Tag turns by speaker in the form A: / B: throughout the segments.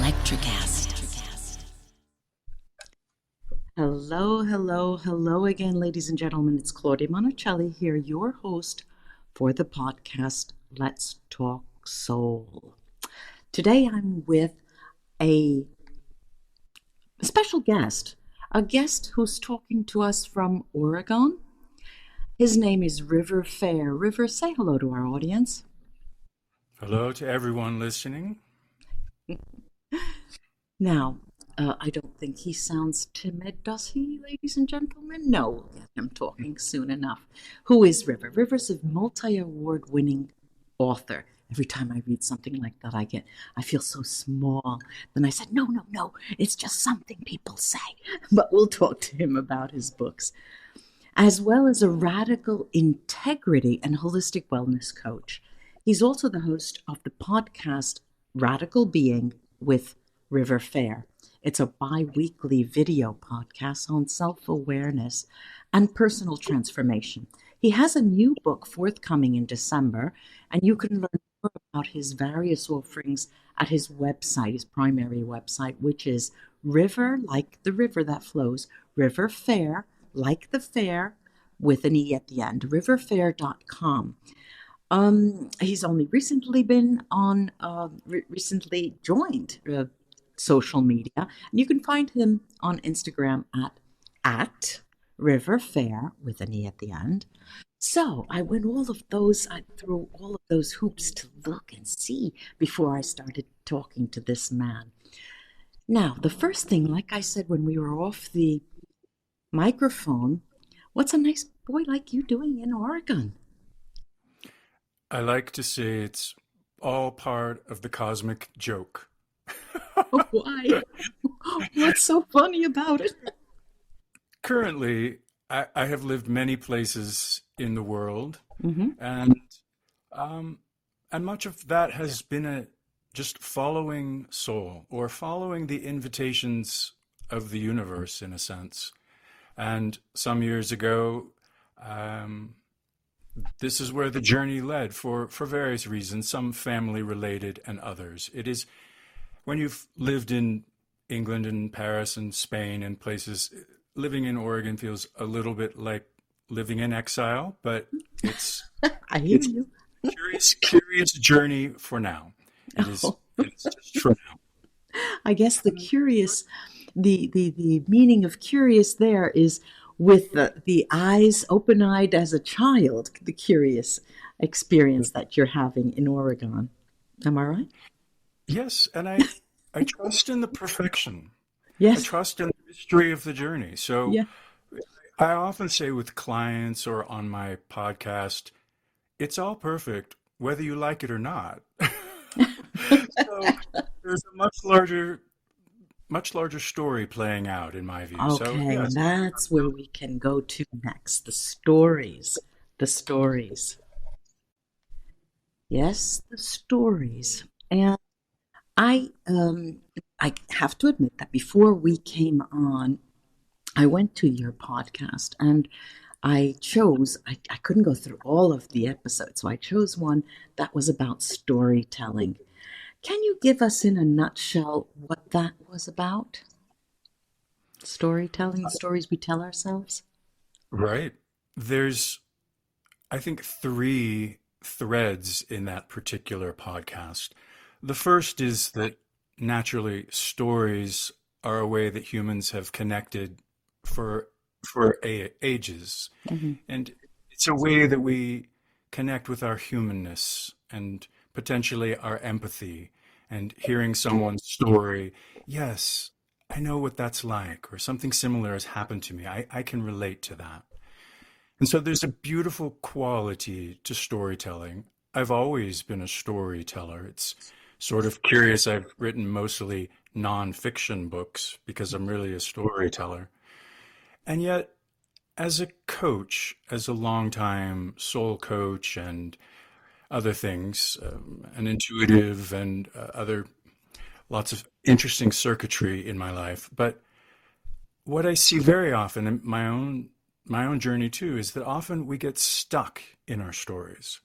A: Electricast.
B: Hello again, ladies and gentlemen. It's Claudia Monticelli here, your host for the podcast Let's Talk Soul. Today I'm with a special guest, a guest who's talking to us from Oregon. His name is River Faire. River, say hello to our audience.
C: Hello to everyone listening.
B: Now, I don't think he sounds timid, does he, ladies and gentlemen? No, we'll get him talking soon enough. Who is River? River's a multi-award winning author. Every time I read something like that, I feel so small. Then I said, no, it's just something people say. But we'll talk to him about his books, as well as a radical integrity and holistic wellness coach. He's also the host of the podcast Radical Being with River Faire. It's a bi-weekly video podcast on self-awareness and personal transformation. He has a new book forthcoming in December, and you can learn more about his various offerings at his website, his primary website, which is River, like the river that flows, River Faire, like the fair, with an E at the end, riverfaire.com. He's only recently been on, recently joined social media, and you can find him on Instagram at River Faire with an E at the end. So I threw all of those hoops to look and see before I started talking to this man. Now, the first thing, like I said when we were off the microphone, what's a nice boy like you doing in Oregon?
C: I like to say it's all part of the cosmic joke.
B: Oh, why? What's so funny about it?
C: Currently, I have lived many places in the world,
B: Mm-hmm.
C: and much of that has been just following soul or following the invitations of the universe, in a sense. And some years ago, this is where the journey led for various reasons, some family related and others. It is when you've lived in England and Paris and Spain and places, living in Oregon feels a little bit like living in exile, but it's
B: I hear
C: it's
B: you.
C: curious journey for now. It's just for now.
B: I guess the meaning of curious there is with the eyes open-eyed as a child, the curious experience that you're having in Oregon. Am I right?
C: Yes, and I trust in the perfection. I
B: Yes.
C: trust in the mystery of the journey. So
B: Yeah.
C: I often say with clients or on my podcast, it's all perfect, whether you like it or not. So there's a much larger story playing out in my view. So
B: Okay,
C: yes,
B: that's where we can go to next. The stories. The stories. Yes, the stories. And I I have to admit that before we came on, I went to your podcast and I couldn't go through all of the episodes, so I chose one that was about storytelling. Can you give us in a nutshell what that was about? Storytelling, the stories we tell ourselves?
C: right. There's, I think, three threads in that particular podcast. The first is that naturally stories are a way that humans have connected for ages,
B: Hmm.
C: and it's a way that we connect with our humanness and potentially our empathy. And hearing someone's story, yes, I know what that's like, or something similar has happened to me. I can relate to that. And so there's a beautiful quality to storytelling. I've always been a storyteller. It's sort of curious. I've written mostly nonfiction books because I'm really a storyteller. And yet, as a coach, as a longtime soul coach and other things, an intuitive and other lots of interesting circuitry in my life. But what I see very often in my own journey too is that often we get stuck in our stories.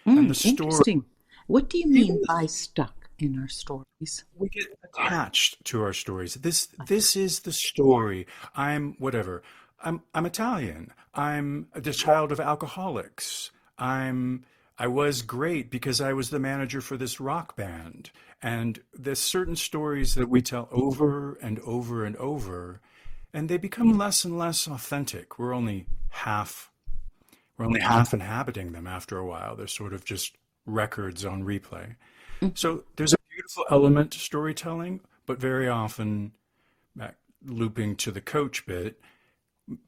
C: And the story,
B: Interesting. What do you mean by stuck in our stories.
C: We get attached to our stories. This is the story. I'm whatever. I'm Italian. I'm the child of alcoholics. I was great because I was the manager for this rock band. And there's certain stories that we tell over and over and over, and they become less and less authentic. We're only half inhabiting them after a while. They're sort of just records on replay. So there's a beautiful element to storytelling, but very often, back looping to the coach bit,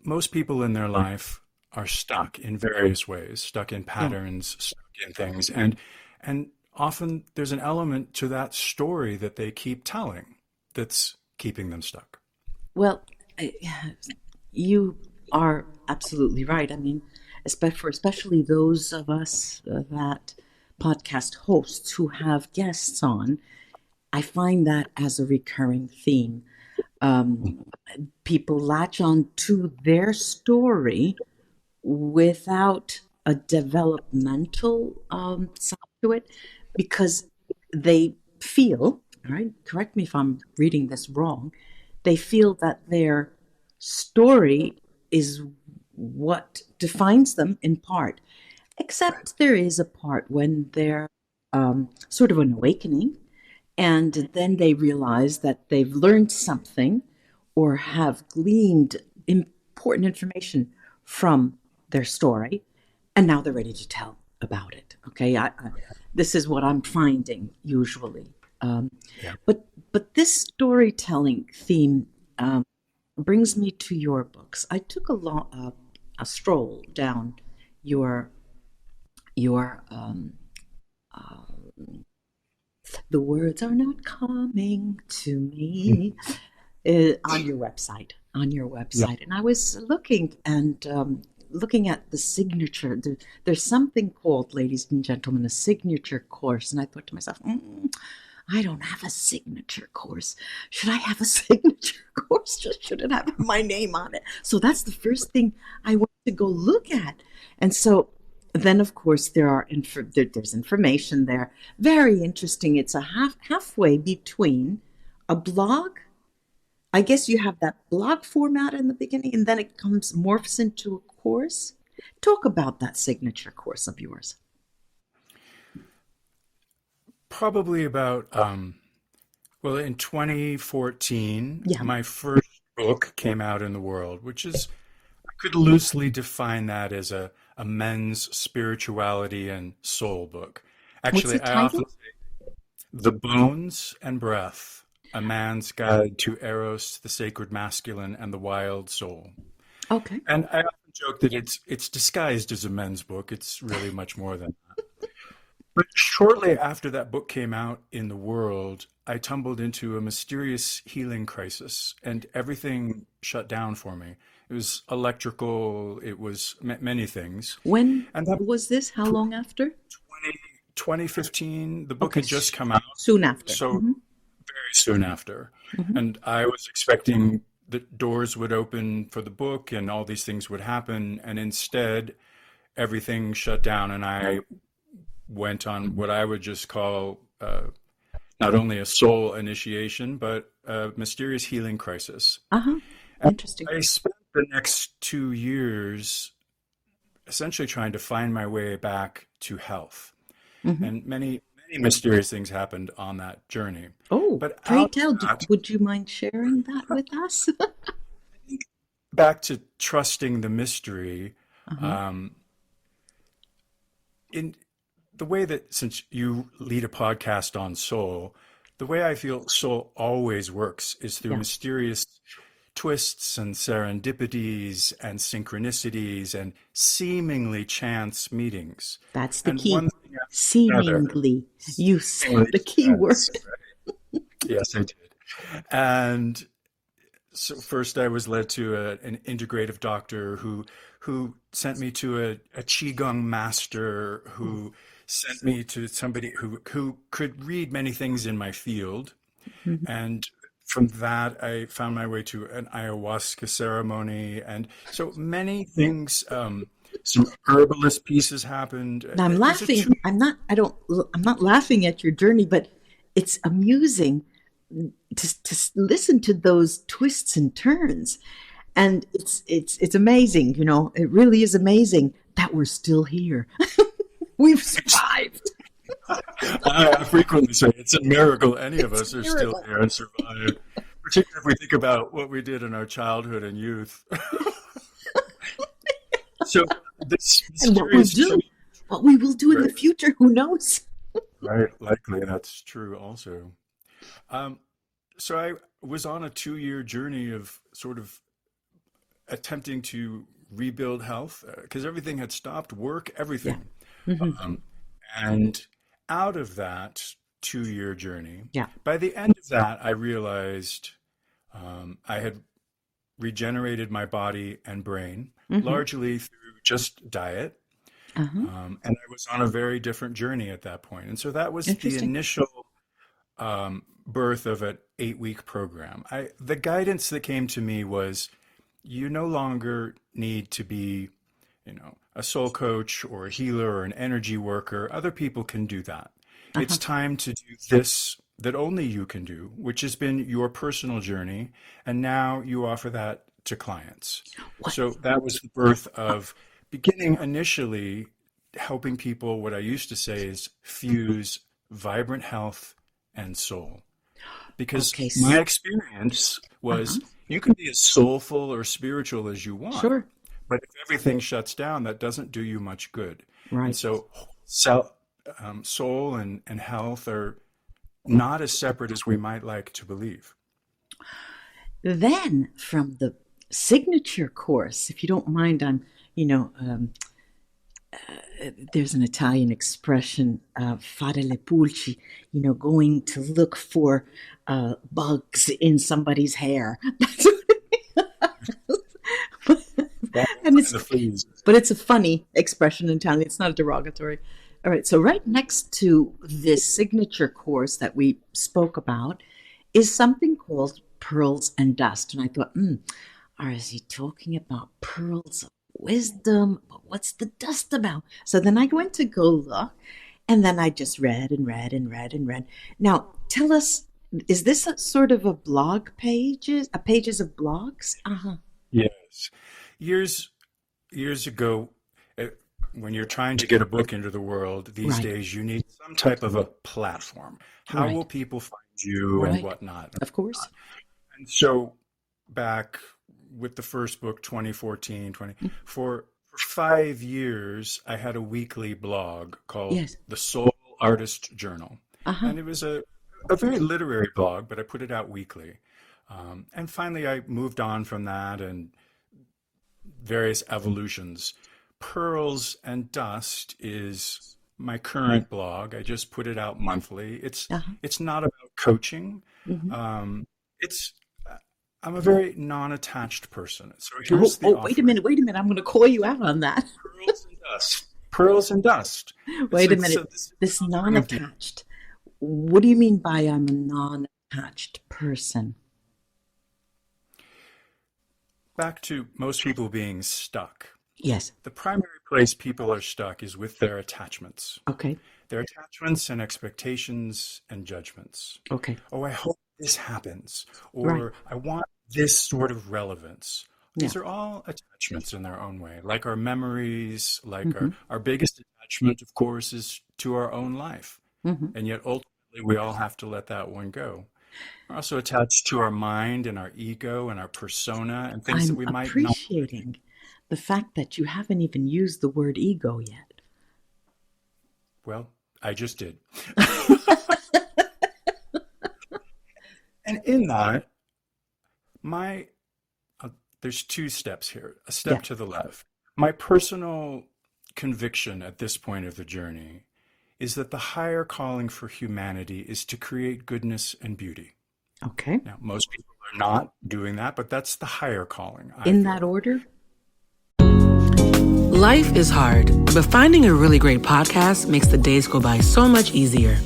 C: most people in their life are stuck in various ways, stuck in
B: Yeah.
C: patterns, stuck in things, and often there's an element to that story that they keep telling that's keeping them stuck.
B: Well, I, you are absolutely right. I mean, especially those of us that podcast hosts who have guests on, I find that as a recurring theme. Um, People latch on to their story without a developmental side to it because they feel, all right, correct me if I'm reading this wrong, they feel that their story is what defines them in part. Except there is a part when they're sort of an awakening, and then they realize that they've learned something or have gleaned important information from their story, and now they're ready to tell about it. Okay, this is what I'm finding usually. Um,
C: Yeah.
B: but this storytelling theme brings me to your books. I took a stroll down your your the words are not coming to me on your
C: Yeah.
B: website, and I was looking and looking at the signature. There's something called, ladies and gentlemen, a signature course, and I thought to myself, I don't have a signature course. Should I have a signature course? Just should it have my name on it? So that's the first thing I want to go look at. And so then, of course, there's information there. Very interesting. It's a halfway between a blog. I guess you have that blog format in the beginning, and then it comes morphs into a course. Talk about that signature course of yours.
C: Probably about, well, in 2014,
B: Yeah.
C: my first book came out in the world, which is, I could loosely define that as a men's spirituality and soul book.
B: What's the
C: Actually, I often
B: title?
C: say The Bones and Breath, A Man's Guide to Eros, the Sacred Masculine, and the Wild Soul.
B: Okay.
C: And I often joke that it's disguised as a men's book. It's really much more than that. But shortly after that book came out in the world, I tumbled into a mysterious healing crisis, and everything shut down for me. It was electrical, it was many things.
B: When
C: And that
B: was this? How long after?
C: 2015, the book
B: Okay,
C: had just come out,
B: soon after.
C: so
B: Hmm.
C: very soon after.
B: Hmm.
C: And I was expecting that doors would open for the book and all these things would happen, and instead, everything shut down, and I went on what I would just call not only a soul initiation, but a mysterious healing crisis.
B: Uh-huh.
C: And
B: Interesting.
C: I spent the next 2 years essentially trying to find my way back to health.
B: Hmm.
C: And many mysterious things happened on that journey.
B: Oh,
C: But
B: pray
C: out
B: tell,
C: of that,
B: would you mind sharing that with us?
C: back to trusting the mystery,
B: Uh-huh.
C: um, in the way that since you lead a podcast on soul, the way I feel soul always works is through
B: Yeah,
C: mysterious twists and serendipities and synchronicities and seemingly chance meetings.
B: that's the
C: And
B: key.
C: one thing after another,
B: Seemingly. You said
C: seemingly
B: the key
C: chance.
B: word.
C: Yes, I did. And so first I was led to an integrative doctor who sent me to a qigong master who sent me to somebody who could read many things in my field.
B: Mhm.
C: And from that, I found my way to an ayahuasca ceremony. And so many things, some herbalist pieces happened.
B: Now I'm
C: It was a
B: laughing.
C: two,
B: I'm not laughing at your journey, but it's amusing to listen to those twists and turns. And it's amazing, you know, it really is amazing that we're still here. We've survived.
C: I frequently say it's a miracle any of
B: It's
C: us
B: a
C: are still
B: miracle.
C: here and survive, particularly if we think about what we did in our childhood and youth. So this
B: And what we'll
C: mysterious
B: do,
C: change,
B: what we will do in the
C: right?
B: future, who knows?
C: Right, likely that's true also. Um, so I was on a 2 year journey of sort of attempting to rebuild health because everything had stopped, work,
B: Yeah.
C: everything.
B: Hmm.
C: Um, and out of that 2 year journey,
B: Yeah.
C: by the end of that, I realized I had regenerated my body and brain
B: Hmm.
C: largely through just diet.
B: Uh-huh.
C: And I was on a very different journey at that point. And so that was the
B: Interesting.
C: initial birth of an 8 week program. The guidance that came to me was you no longer need to be, a soul coach or a healer or an energy worker. Other people can do that.
B: Uh-huh.
C: It's time to do this that only you can do, which has been your personal journey. And now you offer that to clients.
B: What?
C: So that was the birth of beginning initially helping people, what I used to say is fuse vibrant health and soul. Because
B: Okay.
C: my experience
B: Uh-huh.
C: was you can be as soulful or spiritual as you want,
B: Sure.
C: but if everything shuts down, that doesn't do you much good. And
B: Right.
C: so, soul and health are not as separate as we might like to believe.
B: Then from the signature course, if you don't mind, you know, there's an Italian expression, fare le pulci, you know, going to look for bugs in somebody's hair. That's what and
C: Find the fleas.
B: it's a funny expression in Italian. It's not derogatory. All right. So right next to this signature course that we spoke about is something called Pearls and Dust. And I thought, or is he talking about pearls of wisdom? But what's the dust about? So then I went to go look, and then I just read and read and read and read. Now, tell us, is this a sort of a blog pages, a pages of blogs? Uh-huh.
C: Yes. Years years ago, uh, when you're trying to get a book into the world, these
B: Right,
C: days you need some type of a platform. How will
B: right,
C: people find you and
B: right.
C: whatnot?
B: Of course.
C: And so back with the first book, 2014, 20, for 5 years, I had a weekly blog called
B: Yes.
C: The Soul Artist Journal.
B: Uh-huh.
C: And it was a very literary blog, but I put it out weekly. And finally, I moved on from that and various evolutions. Pearls and Dust is my current blog. I just put it out monthly.
B: Uh-huh.
C: It's not about coaching.
B: Hmm.
C: It's I'm a very non-attached person. So
B: Oh,
C: here's the
B: oh, wait a
C: offering.
B: minute, wait a minute. I'm going to call you out on that.
C: Pearls and Dust. Pearls and Dust.
B: Wait a
C: It's
B: minute.
C: this
B: This
C: offering of
B: non-attached. What do you mean by I'm a non-attached person?
C: back to most people being stuck.
B: Yes.
C: The primary place people are stuck is with their attachments.
B: Okay.
C: Their attachments and expectations and judgments.
B: Okay.
C: Oh, I hope this happens.
B: Right.
C: Or I want this sort of relevance.
B: Yeah.
C: These are all attachments in their own way, like our memories, like
B: Hmm.
C: our biggest attachment, of course, is to our own life.
B: Hmm.
C: And yet, ultimately, we all have to let that one go. We're also attached to our mind and our ego and our persona and things that
B: I'm
C: we might not really.
B: appreciating the fact that you haven't even used the word ego yet.
C: Well, I just did. And in that, my there's two steps here. A
B: Yeah.
C: step to the left. My personal conviction at this point of the journey is that the higher calling for humanity is to create goodness and beauty.
B: Okay.
C: Now, most people are not doing that, but that's the higher calling, I
B: In that
C: feel.
B: order?
A: Life is hard, but finding a really great podcast makes the days go by so much easier.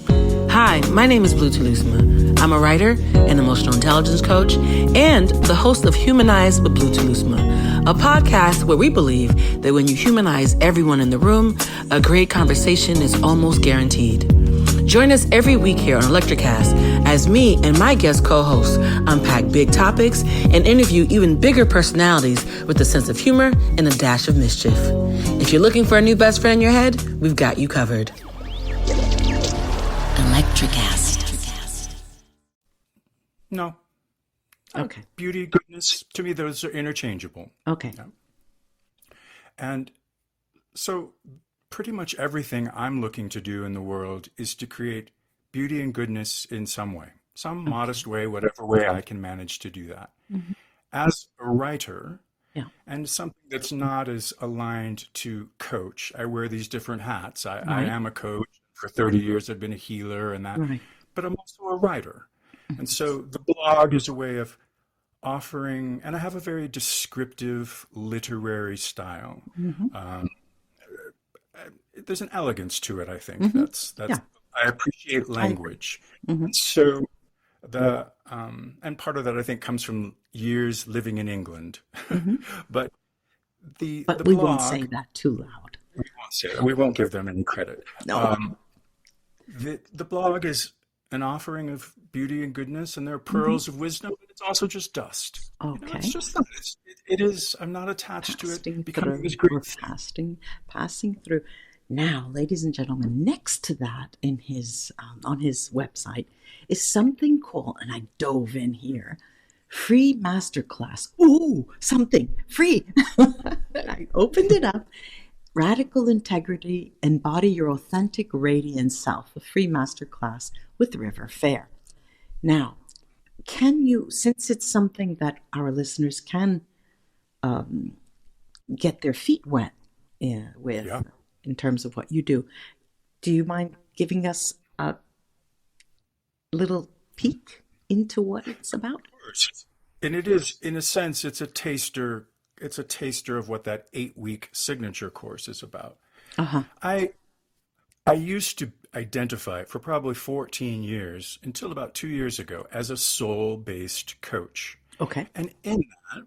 A: Hi, my name is Blue Telusma. I'm a writer, an emotional intelligence coach, and the host of Humanize with Blue Telusma, a podcast where we believe that when you humanize everyone in the room, a great conversation is almost guaranteed. Join us every week here on Electricast as me and my guest co-hosts unpack big topics and interview even bigger personalities with a sense of humor and a dash of mischief. If you're looking for a new best friend in your head, we've got you covered. Electricast.
C: No.
B: Okay.
C: Beauty, goodness, to me, those are interchangeable.
B: Okay.
C: Yeah. And so pretty much everything I'm looking to do in the world is to create beauty and goodness in some way, some modest way, whatever way I can manage to do that.
B: Mm-hmm.
C: As a writer,
B: Yeah.
C: and something that's not as aligned to coach, I wear these different hats. I
B: Right.
C: am a coach. For 30 years, I've been a healer and that,
B: Right.
C: but I'm also a writer. And so the blog is a way of offering, and I have a very descriptive literary style.
B: Mm-hmm.
C: There's an elegance to it, I think.
B: Mm-hmm.
C: That's
B: Yeah.
C: I appreciate language.
B: Mm-hmm.
C: And so and part of that I think comes from years living in England.
B: Mm-hmm.
C: But the
B: But we
C: blog,
B: won't say that too loud.
C: we won't say that. We won't give them any credit.
B: No.
C: The blog is an offering of beauty and goodness, and there are pearls of wisdom, but it's also just dust.
B: Okay.
C: It's just that. It is. I'm not attached to
B: Passing
C: it becoming
B: through.
C: this great
B: We're
C: thing.
B: passing through. Now, ladies and gentlemen, next to that in his on his website is something called, and I dove in here, free masterclass. Ooh, something free. I opened it up. Radical Integrity, Embody Your Authentic Radiant Self, a free masterclass with Faire. Now, can you, since it's something that our listeners can get their feet wet with
C: Yeah.
B: in terms of what you do you mind giving us a little peek into what it's about?
C: And it is, in a sense, it's a taster. It's a taster of what that 8-week signature course is about.
B: Uh-huh.
C: I used to identify for probably 14 years until about 2 years ago as a soul-based coach.
B: Okay.
C: And in that,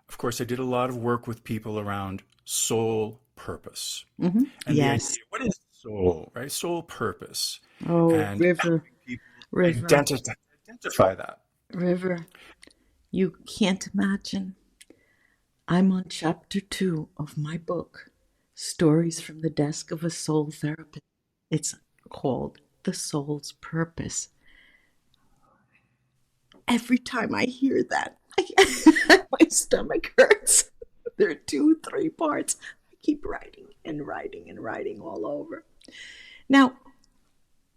C: of course, I did a lot of work with people around soul purpose.
B: Mm-hmm.
C: And
B: Yes.
C: the idea, what is soul, right? Soul purpose.
B: Oh,
C: And
B: River,
C: people
B: River,
C: identify that.
B: River, you can't imagine. I'm on chapter 2 of my book, Stories from the Desk of a Soul Therapist. It's called The Soul's Purpose. Every time I hear that, my stomach hurts. There are 2, 3 parts. I keep writing and writing and writing all over. Now,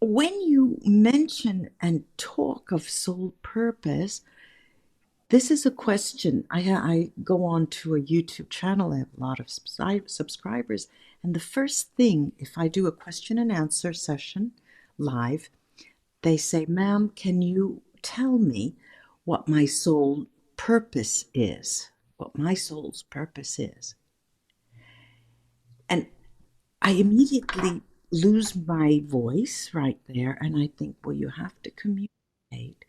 B: when you mention and talk of soul purpose, this is a question. I go on to a YouTube channel. I have a lot of subscribers. And the first thing, if I do a question and answer session live, they say, ma'am, can you tell me what my soul purpose is? What my soul's purpose is? And I immediately lose my voice right there. And I think, well, you have to communicate.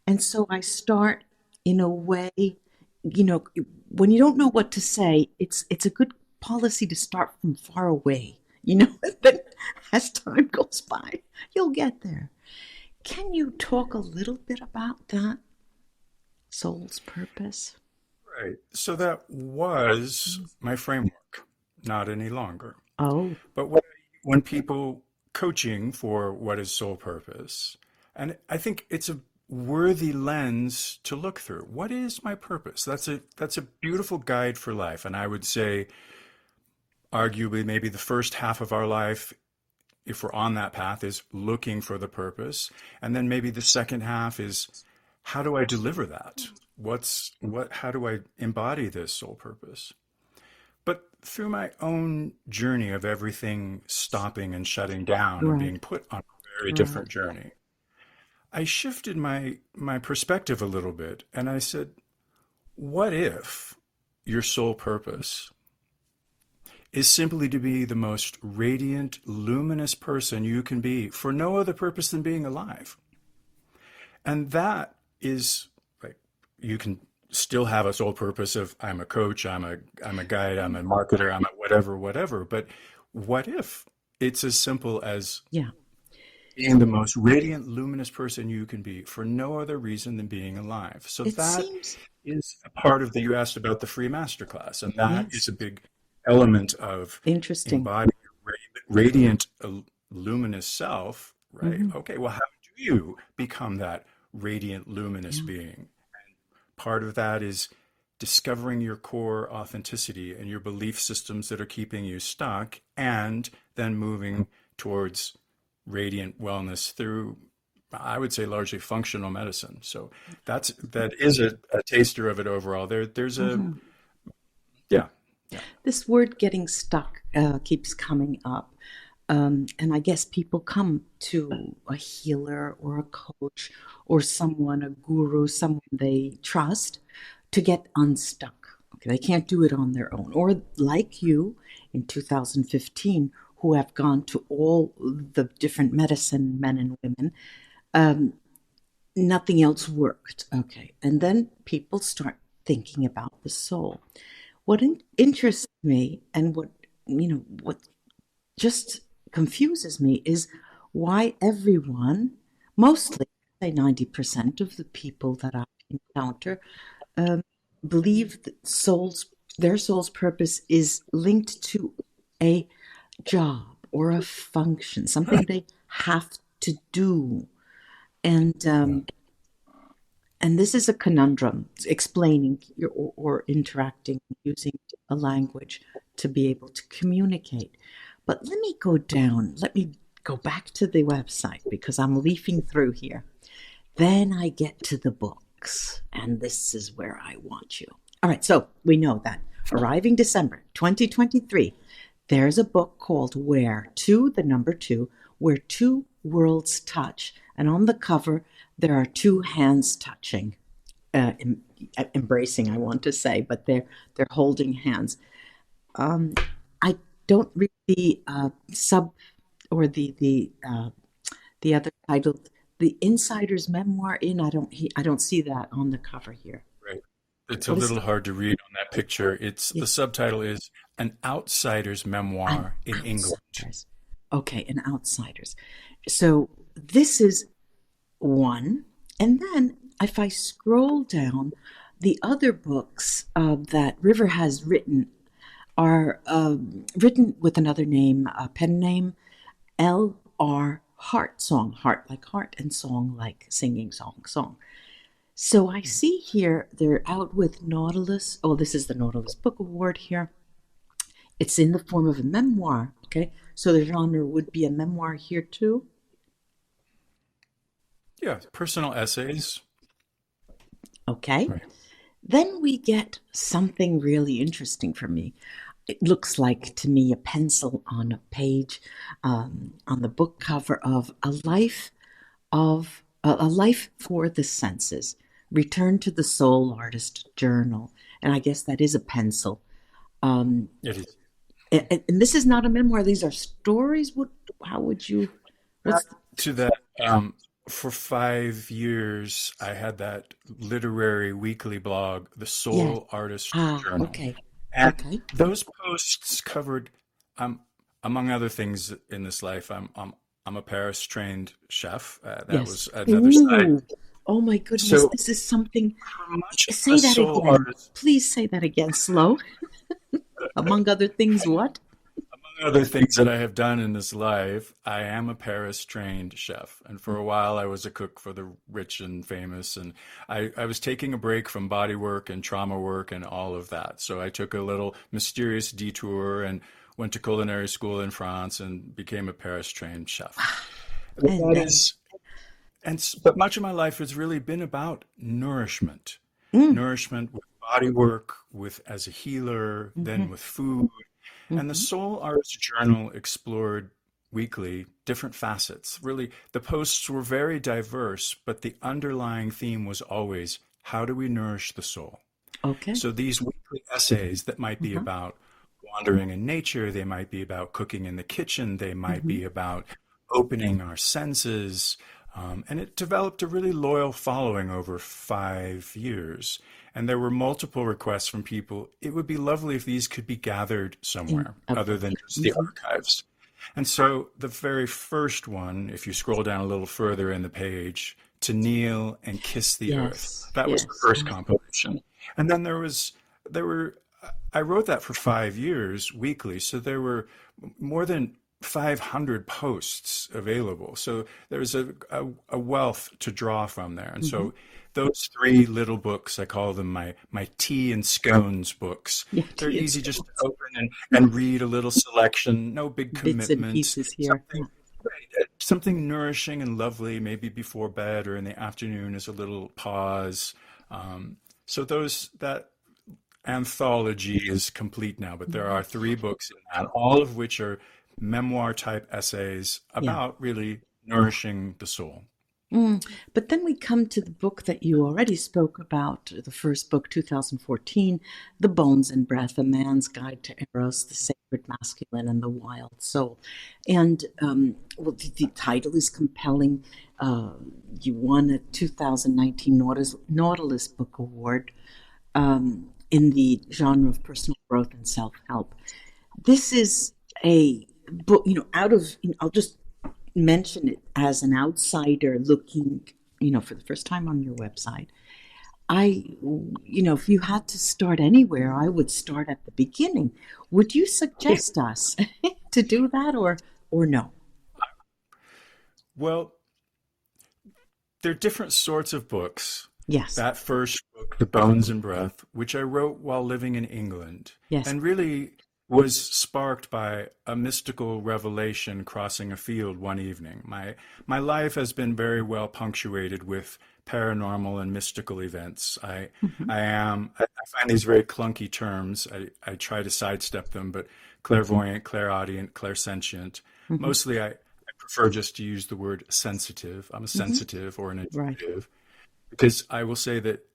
B: And so I start in a way, when you don't know what to say, it's a good policy to start from far away, and then as time goes by, you'll get there. Can you talk a little bit about that? Soul's purpose?
C: Right. So that was my framework, not any longer.
B: Oh.
C: But when people coaching for what is soul purpose, and I think it's a worthy lens to look through. What is my purpose? That's a beautiful guide for life. And I would say, arguably, maybe the first half of our life, if we're on that path, is looking for the purpose. And then maybe the second half is, how do I deliver that? How do I embody this soul purpose? But through my own journey of everything stopping and shutting down and
B: Right.
C: being put on a very different journey, I shifted my perspective a little bit, and I said, what if your soul purpose is simply to be the most radiant, luminous person you can be for no other purpose than being alive? And that is, like, you can still have a soul purpose of, I'm a coach, I'm a guide, I'm a marketer, I'm a whatever, but what if it's as simple as
B: Yeah.
C: being the most radiant, luminous person you can be for no other reason than being alive. So
B: It
C: that
B: seems,
C: is a part of the, you asked about the free masterclass, and that is
B: yes,
C: a big element of
B: interesting.
C: embodying your radiant, luminous self, right?
B: Hmm.
C: Okay, well, how do you become that radiant, luminous
B: Yeah.
C: being? Part of that is discovering your core authenticity and your belief systems that are keeping you stuck, and then moving towards radiant wellness through, I would say, largely functional medicine. So that is a taster of it overall. There's a,
B: Mhm.
C: yeah, yeah,
B: This word getting stuck keeps coming up. And I guess people come to a healer or a coach or someone, a guru, someone they trust to get unstuck. Okay, they can't do it on their own. Or like you in 2015, who have gone to all the different medicine men and women, um, nothing else worked. Okay. And then people start thinking about the soul. What interests me and what just confuses me is why everyone, mostly, say 90% of the people that I encounter, um, believe that their soul's purpose is linked to a job or a function, something they have to do. And
C: yeah.
B: this is a conundrum, explaining or interacting using a language to be able to communicate. But let me go back to the website because I'm leafing through here. Then I get to the books, and this is where I want you. All right, so we know that arriving December 2023, there's a book called the number two, Where Two Worlds Touch. And on the cover, there are two hands touching, em- embracing, I want to say, but they're holding hands. Um, I don't read the sub or the other title, The Insider's Memoir in. I don't see that on the cover here.
C: Right. It's a
B: What is
C: little hard to read on that picture. It's
B: yeah,
C: the subtitle is An Outsider's
B: an
C: Memoir in England.
B: outsiders? Okay, an outsiders. So this is one, and then if I scroll down, the other books that River has written are written with another name, a pen name, L.R. Heart, song, heart like heart, and song like singing song, song. So I see here they're out with Nautilus. Oh, this is the Nautilus Book Award here. It's in the form of a memoir. Okay, so the genre would be a memoir here too.
C: Yeah, personal essays.
B: Okay,
C: Right.
B: then we get something really interesting for me. It looks like to me a pencil on a page on the book cover of a life for the senses. Return to the Soul Artist Journal, and I guess that is a pencil. Um,
C: It is.
B: and this is not a memoir; these are stories. What? How would you?
C: Back
B: What's?
C: to that, for 5 years, I had that literary weekly blog, the
B: Yes.
C: Soul Artist
B: Ah.
C: Journal.
B: Okay.
C: And
B: Okay.
C: those posts covered, um, among other things in this life, I'm a Paris trained chef. That
B: Yes.
C: was another side.
B: Ooh. Oh my goodness!
C: So
B: This is something.
C: much of
B: Say
C: the
B: that
C: soul
B: again.
C: artist,
B: Please say that again, slow. Among other things, what?
C: among other things that I have done in this life, I am a Paris trained chef. And for a while, I was a cook for the rich and famous. And I was taking a break from body work and trauma work and all of that. So I took a little mysterious detour and went to culinary school in France and became a Paris trained chef. But
B: And
C: that
B: then,
C: is, but much of my life has really been about nourishment,
B: mm,
C: nourishment with body work, with as a healer, then
B: hmm
C: with food. And the
B: hmm
C: Soul Arts Journal explored weekly different facets. Really, the posts were very diverse, but the underlying theme was always how do we nourish the soul?
B: okay.
C: So these weekly essays that might be
B: Uh-huh.
C: about wandering in nature, they might be about cooking in the kitchen, they might
B: hmm
C: be about opening our senses. And it developed a really loyal following over 5 years. And there were multiple requests from people. It would be lovely if these could be gathered
B: In
C: somewhere
B: a
C: other
B: book.
C: than just the
B: Hmm
C: archives. And so the very first one, if you scroll down a little further in the page, To Kneel and Kiss the Earth,
B: Yes,
C: that was the
B: yes.
C: first compilation. And then there were, I wrote that for 5 years weekly. So there were more than 500 posts available. So there's a wealth to draw from there. And
B: Mm-hmm.
C: so those three little books, I call them my tea and scones books.
B: Yeah,
C: They're
B: tea and
C: easy just to
B: scones.
C: open and read a little selection, no big
B: Bits and
C: commitment,
B: pieces here.
C: something something nourishing and lovely, maybe before bed or in the afternoon as a little pause. So that anthology is complete now, but there are three books in that, all of which are memoir type essays
B: Yeah.
C: about really nourishing the soul.
B: But then we come to the book that you already spoke about, the first book, 2014, The Bones and Breath, A Man's Guide to Eros, the Sacred Masculine and the Wild Soul. And well, the title is compelling. You won a 2019 Nautilus Book Award in the genre of personal growth and self-help. This is a book, I'll just mention it as an outsider looking, for the first time on your website. If you had to start anywhere, I would start at the beginning. Would you suggest us to do that or no?
C: Well, there are different sorts of books.
B: Yes.
C: That first book, The Bones and Breath, which I wrote while living in England,
B: Yes.
C: and really was sparked by a mystical revelation crossing a field one evening. My life has been very well punctuated with paranormal and mystical events. I find these very clunky terms. I try to sidestep them, but clairvoyant, clairaudient, clairsentient. Mostly I prefer just to use the word sensitive. I'm a sensitive or an
B: Right.
C: intuitive, because I will say that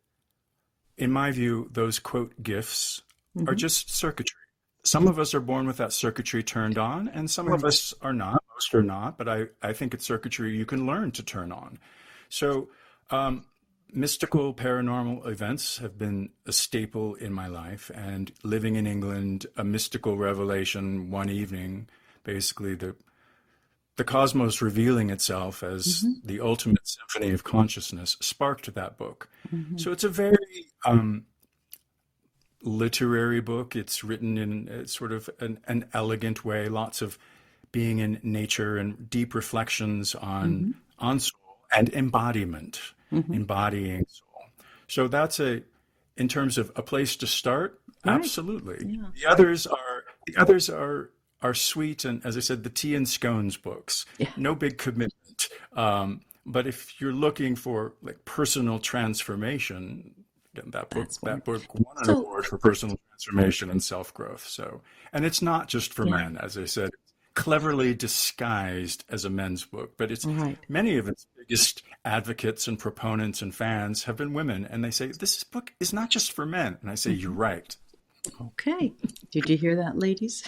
C: in my view, those quote gifts are just circuitry. Some of us are born with that circuitry turned on, and some of us are not. Most are not, but I think it's circuitry you can learn to turn on. So mystical paranormal events have been a staple in my life, and living in England, a mystical revelation one evening, basically the cosmos revealing itself as the ultimate symphony of consciousness, sparked that book. So it's a very literary book. It's written in sort of an elegant way, lots of being in nature and deep reflections on soul and embodiment, embodying soul. So that's in terms of a place to start, absolutely.
B: Yeah.
C: The others are sweet, and as I said, the tea and scones books.
B: Yeah.
C: No big commitment. But if you're looking for like personal transformation, again, that book won an award for personal transformation and self-growth. So, and it's not just for men, as I said, it's cleverly disguised as a men's book, but it's many of its biggest advocates and proponents and fans have been women, and they say this book is not just for men. And I say, you're right.
B: Okay. Did you hear that, ladies?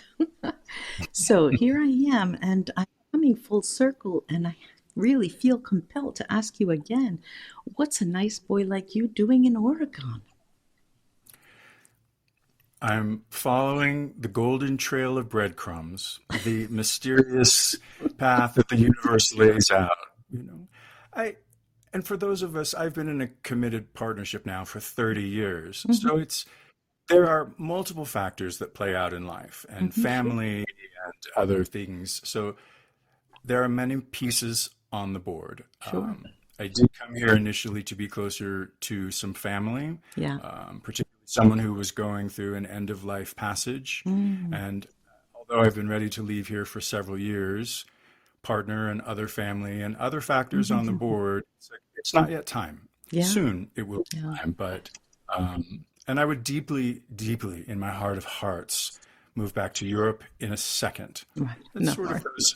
B: So here I am, and I'm coming full circle, and I really feel compelled to ask you again, what's a nice boy like you doing in Oregon?
C: I'm following the golden trail of breadcrumbs, the mysterious path that the universe lays out. And for those of us, I've been in a committed partnership now for 30 years. So there are multiple factors that play out in life, and family and other things. So there are many pieces on the board.
B: Sure.
C: I did come here initially to be closer to some family,
B: Yeah.
C: particularly someone who was going through an end-of-life passage. And although I've been ready to leave here for several years, partner and other family and other factors on the board, it's not yet time.
B: Yeah.
C: Soon it will be time, but and I would deeply, deeply, in my heart of hearts, move back to Europe in a second.
B: Right.
C: It's
B: No,
C: sort of
B: right.
C: those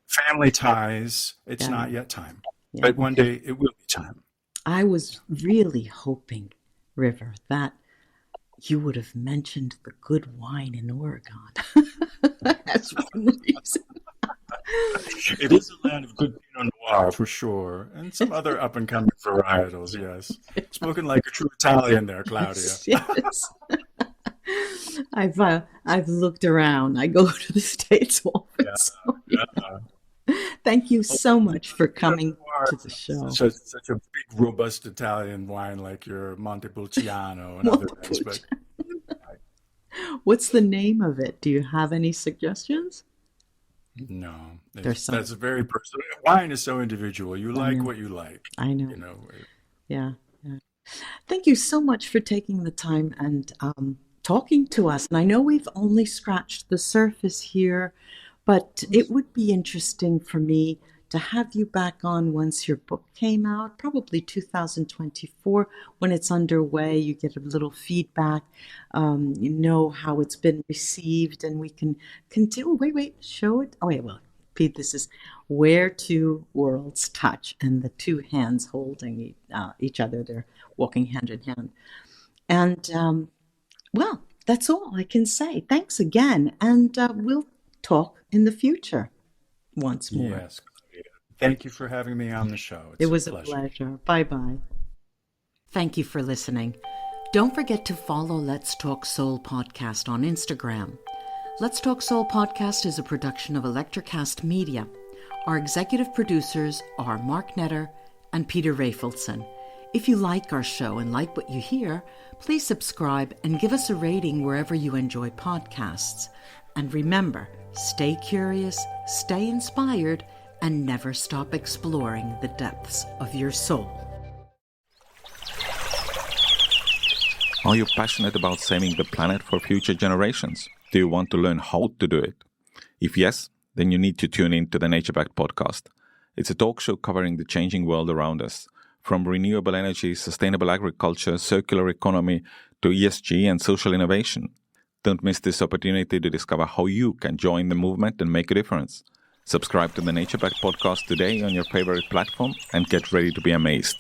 C: family ties. It's not yet time,
B: Yeah.
C: but one day it will be time.
B: I was really hoping, River, that you would have mentioned the good wine in Oregon. That's one reason.
C: It is a land of good Pinot Noir for sure, and some other up-and-coming varietals. Yes, spoken like a true Italian there, Claudia.
B: Yes. I've looked around. I go to the States often.
C: Yeah.
B: So Thank you so
C: Although
B: much for
C: Pinot
B: coming
C: Noir
B: to the show.
C: such a big, robust Italian wine like your Montepulciano and other things, but
B: Montepulciano. What's the name of it? Do you have any suggestions?
C: no,
B: There's some.
C: that's very personal. Wine is so individual. You
B: I
C: like
B: know.
C: what you like,
B: I know.
C: you know.
B: Yeah. Yeah. Thank you so much for taking the time and talking to us. And I know we've only scratched the surface here, but it would be interesting for me to have you back on once your book came out, probably 2024, when it's underway. You get a little feedback, you know how it's been received, and we can continue. Wait, show it. Oh, wait, well, Pete, this is where two worlds touch, and the two hands holding each other. They're walking hand in hand. And well, that's all I can say. Thanks again, and we'll talk in the future once more.
C: Yes. Thank you for having me on the show.
B: It
C: It's a
B: was a
C: pleasure.
B: pleasure. Bye-bye. Thank you for listening. Don't forget to follow Let's Talk Soul podcast on Instagram. Let's Talk Soul podcast is a production of Electrocast Media. Our executive producers are Mark Netter and Peter Rafelson. If you like our show and like what you hear, please subscribe and give us a rating wherever you enjoy podcasts. And remember, stay curious, stay inspired, and never stop exploring the depths of your soul.
D: Are you passionate about saving the planet for future generations? Do you want to learn how to do it? If yes, then you need to tune in to the Nature Backed podcast. It's a talk show covering the changing world around us, from renewable energy, sustainable agriculture, circular economy, to ESG and social innovation. Don't miss this opportunity to discover how you can join the movement and make a difference. Subscribe to the Nature Backed podcast today on your favorite platform and get ready to be amazed.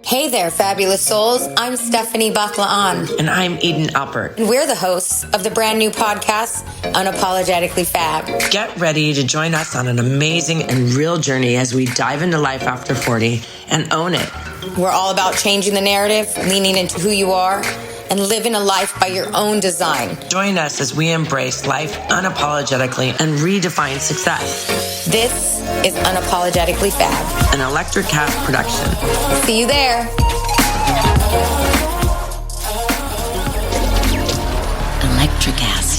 E: Hey there, fabulous souls. I'm Stephanie Baklaan,
A: And I'm Eden Alpert.
E: and we're the hosts of the brand new podcast, Unapologetically Fab.
A: Get ready to join us on an amazing and real journey as we dive into life after 40 and own it.
E: We're all about changing the narrative, leaning into who you are, and living a life by your own design.
A: Join us as we embrace life unapologetically and redefine success.
E: This is Unapologetically Fab.
A: An Electric Cat production.
E: See you there.
B: Electric acid.